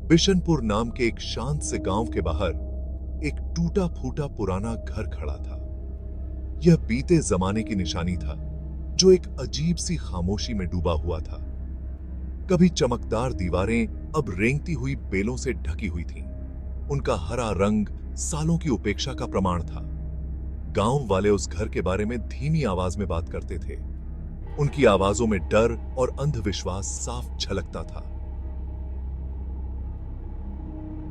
बिशनपुर नाम के एक शांत से गांव के बाहर एक टूटा फूटा पुराना घर खड़ा था। यह बीते जमाने की निशानी था, जो एक अजीब सी खामोशी में डूबा हुआ था। कभी चमकदार दीवारें अब रेंगती हुई बेलों से ढकी हुई थीं। उनका हरा रंग सालों की उपेक्षा का प्रमाण था। गांव वाले उस घर के बारे में धीमी आवाज में बात करते थे। उनकी आवाजों में डर और अंधविश्वास साफ झलकता था।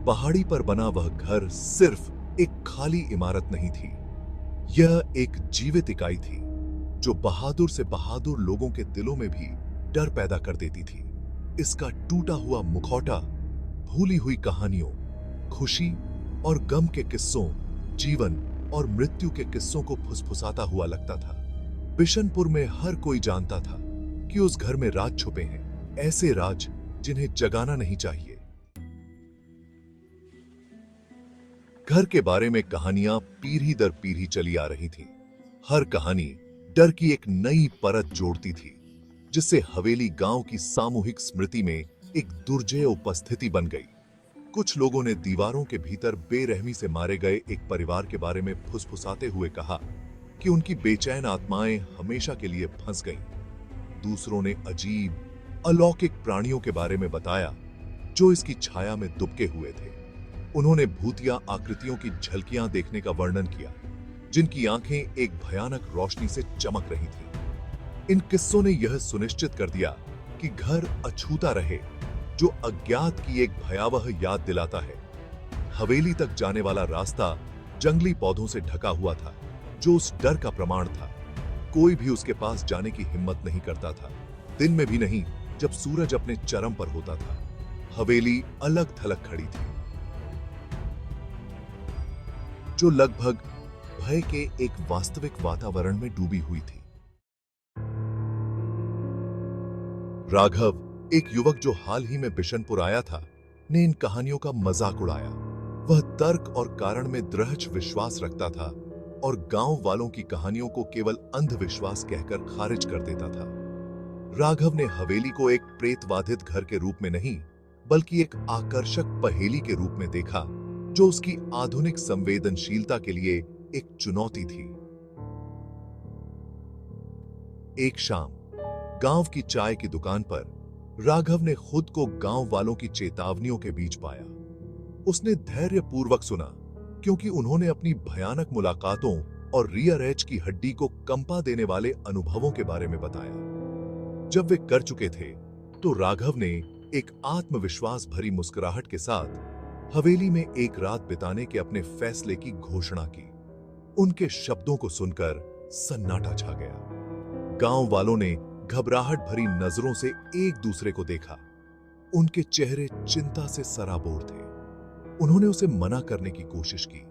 पहाड़ी पर बना वह घर सिर्फ एक खाली इमारत नहीं थी। यह एक जीवित इकाई थी, जो बहादुर से बहादुर लोगों के दिलों में भी डर पैदा कर देती थी। इसका टूटा हुआ मुखौटा भूली हुई कहानियों, खुशी और गम के किस्सों, जीवन और मृत्यु के किस्सों को फुसफुसाता हुआ लगता था। बिशनपुर में हर कोई जानता था कि उस घर में राज छुपे हैं, ऐसे राज जिन्हें जगाना नहीं चाहिए। घर के बारे में कहानियां पीढ़ी दर पीढ़ी चली आ रही थीं। हर कहानी डर की एक नई परत जोड़ती थी, जिससे हवेली गांव की सामूहिक स्मृति में एक दुर्जय उपस्थिति बन गई। कुछ लोगों ने दीवारों के भीतर बेरहमी से मारे गए एक परिवार के बारे में फुसफुसाते हुए कहा कि उनकी बेचैन आत्माएं हमेशा के लिए फंस गईं। दूसरों ने अजीब, अलौकिक प्राणियों के बारे में बताया, जो इसकी छाया में दुबके हुए थे। उन्होंने भूतिया आकृतियों की झलकियां देखने का वर्णन किया, जिनकी आंखें एक भयानक रोशनी से चमक रही थीं। इन किस्सों ने यह सुनिश्चित कर दिया कि घर अछूता रहे, जो अज्ञात की एक भयावह याद दिलाता है। हवेली तक जाने वाला रास्ता जंगली पौधों से ढका हुआ था, जो उस डर का प्रमाण था। कोई भी उसके पास जाने की हिम्मत नहीं करता था, दिन में भी नहीं जब सूरज अपने चरम पर होता था। हवेली अलग थलग खड़ी थी, जो लगभग भय के एक वास्तविक वातावरण में डूबी हुई थी। राघव, एक युवक जो हाल ही में बिशनपुर आया था, ने इन कहानियों का मजाक उड़ाया। वह तर्क और कारण में दृढ़ विश्वास रखता था और गांव वालों की कहानियों को केवल अंधविश्वास कहकर खारिज कर देता था। राघव ने हवेली को एक प्रेतवाधित घर के रूप में नहीं, बल्कि एक आकर्षक पहेली के रूप में देखा, जो उसकी आधुनिक संवेदनशीलता के लिए एक चुनौती थी। एक शाम गांव की चाय की दुकान पर राघव ने खुद को गांव वालों की चेतावनियों के बीच पाया। उसने धैर्यपूर्वक सुना, क्योंकि उन्होंने अपनी भयानक मुलाकातों और रियर एज की हड्डी को कंपा देने वाले अनुभवों के बारे में बताया। जब वे कर चुके थे, तो राघव ने एक आत्मविश्वास भरी मुस्कुराहट के साथ हवेली में एक रात बिताने के अपने फैसले की घोषणा की। उनके शब्दों को सुनकर सन्नाटा छा गया। गांव वालों ने घबराहट भरी नजरों से एक दूसरे को देखा। उनके चेहरे चिंता से सराबोर थे। उन्होंने उसे मना करने की कोशिश की।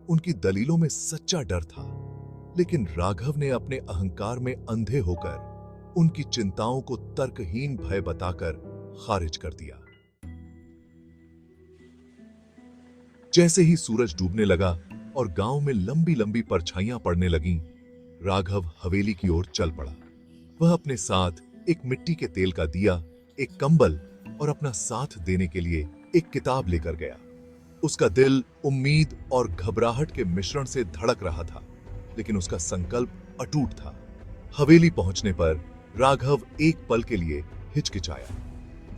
उनकी दलीलों में सच्चा डर था, लेकिन राघव ने अपने अहंकार में अंधे होकर उनकी चिंताओं को तर्कहीन भय बताकर खारिज कर दिया। जैसे ही सूरज डूबने लगा और गांव में लंबी लंबी परछाइयां पड़ने लगीं, राघव हवेली की ओर चल पड़ा। वह अपने साथ एक मिट्टी के तेल का दिया, एक कंबल और अपना साथ देने के लिए एक किताब लेकर गया। उसका दिल उम्मीद और घबराहट के मिश्रण से धड़क रहा था, लेकिन उसका संकल्प अटूट था। हवेली पहुंचने पर राघव एक पल के लिए हिचकिचाया।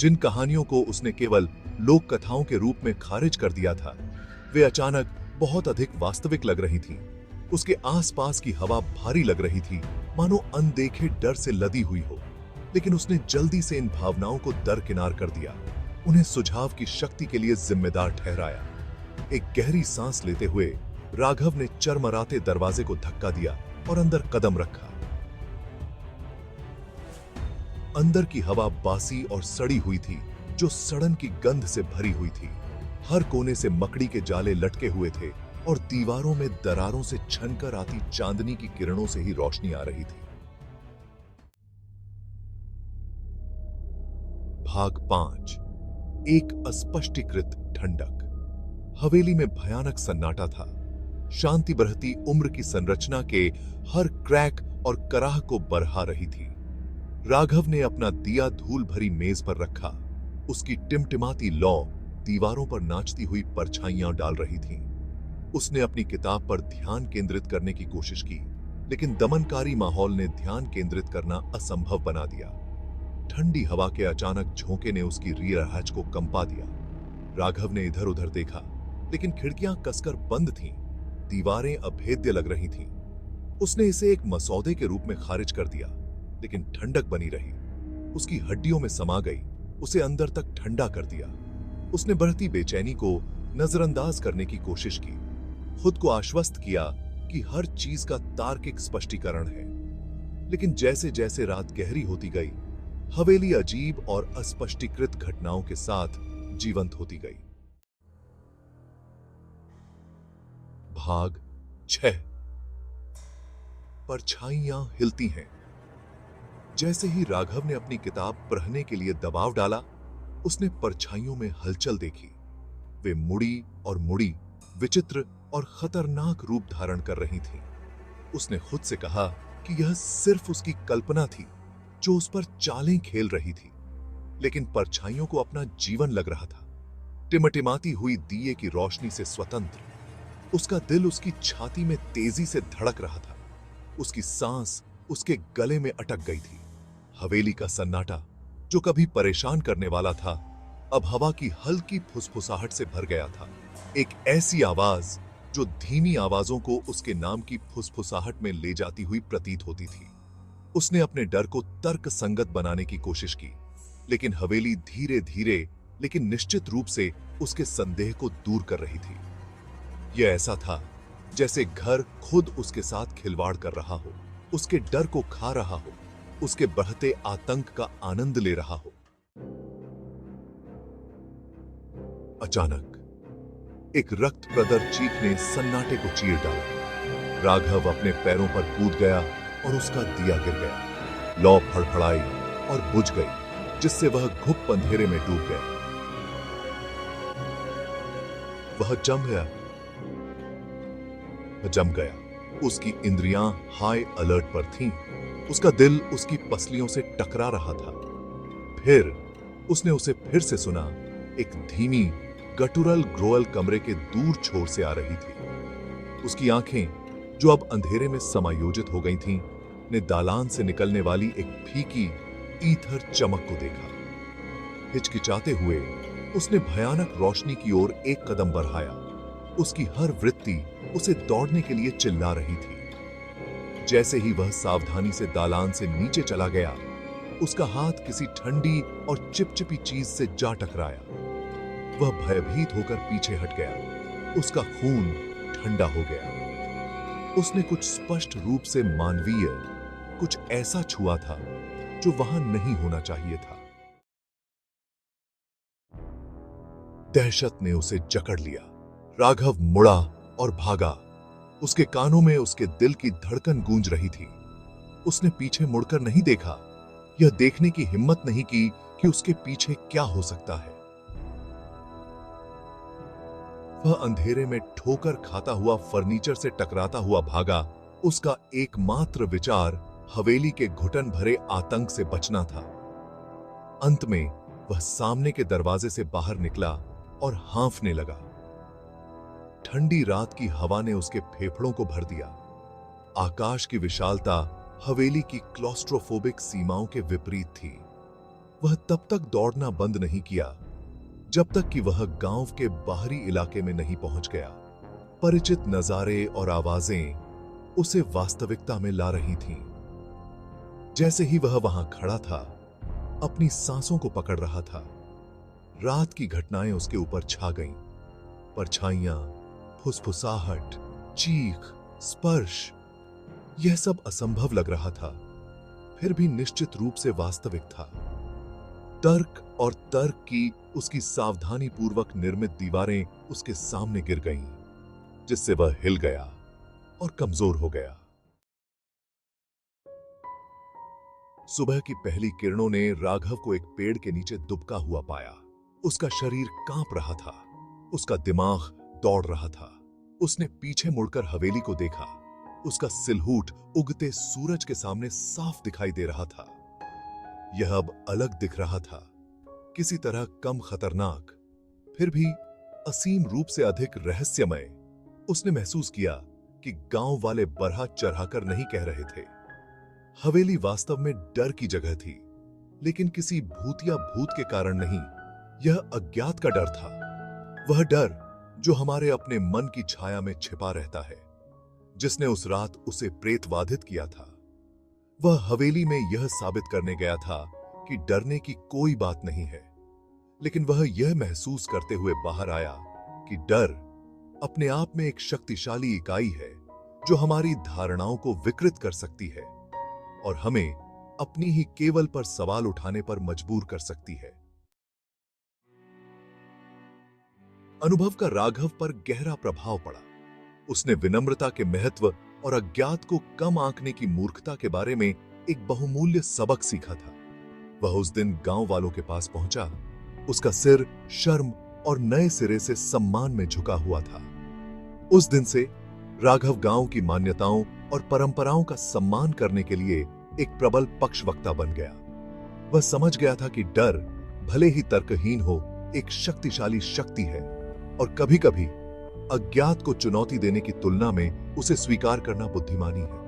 जिन कहानियों को उसने केवल लोक कथाओं के रूप में खारिज कर दिया था, वे अचानक बहुत अधिक वास्तविक लग रही थीं। उसके आसपास की हवा भारी लग रही थी, मानो अनदेखे डर से लदी हुई हो। लेकिन उसने जल्दी से इन भावनाओं को दरकिनार कर दिया, उन्हें सुझाव की शक्ति के लिए जिम्मेदार ठहराया। एक गहरी सांस लेते हुए राघव ने चरमराते दरवाजे को धक्का दिया और अंदर कदम रखा। अंदर की हवा बासी और सड़ी हुई थी, जो सड़न की गंध से भरी हुई थी। हर कोने से मकड़ी के जाले लटके हुए थे और दीवारों में दरारों से छनकर आती चांदनी की किरणों से ही रोशनी आ रही थी। भाग 5। एक अस्पष्टीकृत ठंडक। हवेली में भयानक सन्नाटा था। शांति बरहती उम्र की संरचना के हर क्रैक और कराह को बरहा रही थी। राघव ने अपना दिया धूल भरी मेज पर रखा। उसकी टिमटिमाती लौ दीवारों पर नाचती हुई परछाइयां डाल रही थीं। उसने अपनी किताब पर ध्यान केंद्रित करने की कोशिश की, लेकिन दमनकारी माहौल ने ध्यान केंद्रित करना असंभव बना दिया। ठंडी हवा के अचानक झोंके ने उसकी रियर हैच को कंपा दिया। राघव ने इधर उधर देखा, लेकिन खिड़कियां कसकर बंद थीं, दीवारें अभेद्य लग रही थीं। उसने इसे एक मसौदे के रूप में खारिज कर दिया, लेकिन ठंडक बनी रही, उसकी हड्डियों में समा गई, उसे अंदर तक ठंडा कर दिया। उसने बढ़ती बेचैनी को नजरअंदाज करने की कोशिश की, खुद को आश्वस्त किया कि हर चीज का तार्किक स्पष्टीकरण है। लेकिन जैसे जैसे रात गहरी होती गई, हवेली अजीब और अस्पष्टीकृत घटनाओं के साथ जीवंत होती गई। भाग 6। परछाइयां हिलती हैं। जैसे ही राघव ने अपनी किताब पढ़ने के लिए दबाव डाला, उसने परछाइयों में हलचल देखी। वे मुड़ी और मुड़ी, विचित्र और खतरनाक रूप धारण कर रही थीं। उसने खुद से कहा कि यह सिर्फ उसकी कल्पना थी, जो उस पर चालें खेल रही थी। लेकिन परछाइयों को अपना जीवन लग रहा था, टिमटिमाती हुई दिए की रोशनी से स्वतंत्र। उसका दिल उसकी छाती में तेजी से धड़क रहा था। उसकी सांस उसके गले में अटक गई थी। हवेली का सन्नाटा, जो कभी परेशान करने वाला था, अब हवा की हल्की फुसफुसाहट से भर गया था। एक ऐसी आवाज जो धीमी आवाजों को उसके नाम की फुसफुसाहट में ले जाती हुई प्रतीत होती थी। उसने अपने डर को तर्क संगत बनाने की कोशिश की, लेकिन हवेली धीरे धीरे लेकिन निश्चित रूप से उसके संदेह को दूर कर रही थी। यह ऐसा था जैसे घर खुद उसके साथ खिलवाड़ कर रहा हो, उसके डर को खा रहा हो, उसके बढ़ते आतंक का आनंद ले रहा हो। अचानक एक रक्त प्रदर चीख ने सन्नाटे को चीर डाला। राघव अपने पैरों पर कूद गया और उसका दिया गिर गया। लौ फड़फड़ाई और बुझ गई, जिससे वह घुप अंधेरे में डूब गया। वह जम गया। उसकी इंद्रियां हाई अलर्ट पर थीं। उसका दिल उसकी पसलियों से टकरा रहा था। फिर उसने उसे फिर से सुना। एक धीमी गटुरल ग्रोअल कमरे के दूर छोर से आ रही थी। उसकी आंखें, जो अब अंधेरे में समायोजित हो गई थीं, ने दालान से निकलने वाली एक फीकी ईथर चमक को देखा। हिचकिचाते हुए उसने भयानक रोशनी की ओर एक कदम बढ़ाया। उसकी हर वृत्ति उसे दौड़ने के लिए चिल्ला रही थी। जैसे ही वह सावधानी से दालान से नीचे चला गया, उसका हाथ किसी ठंडी और चिपचिपी चीज से जा टकराया। वह भयभीत होकर पीछे हट गया। उसका खून ठंडा हो गया। उसने कुछ स्पष्ट रूप से मानवीय, कुछ ऐसा छुआ था जो वहां नहीं होना चाहिए था। दहशत ने उसे जकड़ लिया। राघव मुड़ा और भागा। उसके कानों में उसके दिल की धड़कन गूंज रही थी। उसने पीछे मुड़कर नहीं देखा, यह देखने की हिम्मत नहीं की कि उसके पीछे क्या हो सकता है। वह अंधेरे में ठोकर खाता हुआ फर्नीचर से टकराता हुआ भागा। उसका एकमात्र विचार हवेली के घुटन भरे आतंक से बचना था। अंत में वह सामने के दरवाजे से बाहर निकला और हांफने लगा। ठंडी रात की हवा ने उसके फेफड़ों को भर दिया। आकाश की विशालता हवेली की क्लॉस्ट्रोफोबिक सीमाओं के विपरीत थी। वह तब तक दौड़ना बंद नहीं किया जब तक कि वह गांव के बाहरी इलाके में नहीं पहुंच गया। परिचित नजारे और आवाजें उसे वास्तविकता में ला रही थीं। जैसे ही वह वहां खड़ा था, अपनी सांसों को पकड़ रहा था, रात की घटनाएं उसके ऊपर छा गईं। परछाइयां, फुसफुसाहट, चीख, स्पर्श, यह सब असंभव लग रहा था, फिर भी निश्चित रूप से वास्तविक था। तर्क और तर्क की उसकी सावधानीपूर्वक निर्मित दीवारें उसके सामने गिर गईं, जिससे वह हिल गया और कमजोर हो गया। सुबह की पहली किरणों ने राघव को एक पेड़ के नीचे दुबका हुआ पाया। उसका शरीर कांप रहा था, उसका दिमाग दौड़ रहा था। उसने पीछे मुड़कर हवेली को देखा। उसका सिलहूट उगते सूरज के सामने साफ दिखाई दे रहा था। यह अब अलग दिख रहा था, किसी तरह कम खतरनाक, फिर भी असीम रूप से अधिक रहस्यमय। उसने महसूस किया कि गांव वाले बढ़ा चढ़ाकर नहीं कह रहे थे। हवेली वास्तव में डर की जगह थी, लेकिन किसी भूत या भूत के कारण नहीं। यह अज्ञात का डर था, वह डर जो हमारे अपने मन की छाया में छिपा रहता है, जिसने उस रात उसे प्रेतवाधित किया था। वह हवेली में यह साबित करने गया था कि डरने की कोई बात नहीं है, लेकिन वह यह महसूस करते हुए बाहर आया कि डर अपने आप में एक शक्तिशाली इकाई है जो हमारी धारणाओं को विकृत कर सकती है और हमें अपनी ही केवल पर सवाल उठाने पर मजबूर कर सकती है। अनुभव का राघव पर गहरा प्रभाव पड़ा। उसने विनम्रता के महत्व और अज्ञात को कम आंकने की मूर्खता के बारे में एक बहुमूल्य सबक सीखा था। वह उस दिन गांव वालों के पास पहुंचा। उसका सिर शर्म और नए सिरे से सम्मान में झुका हुआ था। उस दिन से राघव गांव की मान्यताओं और परंपराओं का सम्मान करने के लिए एक प्रबल पक्षवक्ता बन गया। वह समझ गया था कि डर भले ही तर्कहीन हो, एक शक्तिशाली शक्ति है और कभी-कभी अज्ञात को चुनौती देने की तुलना में उसे स्वीकार करना बुद्धिमानी है।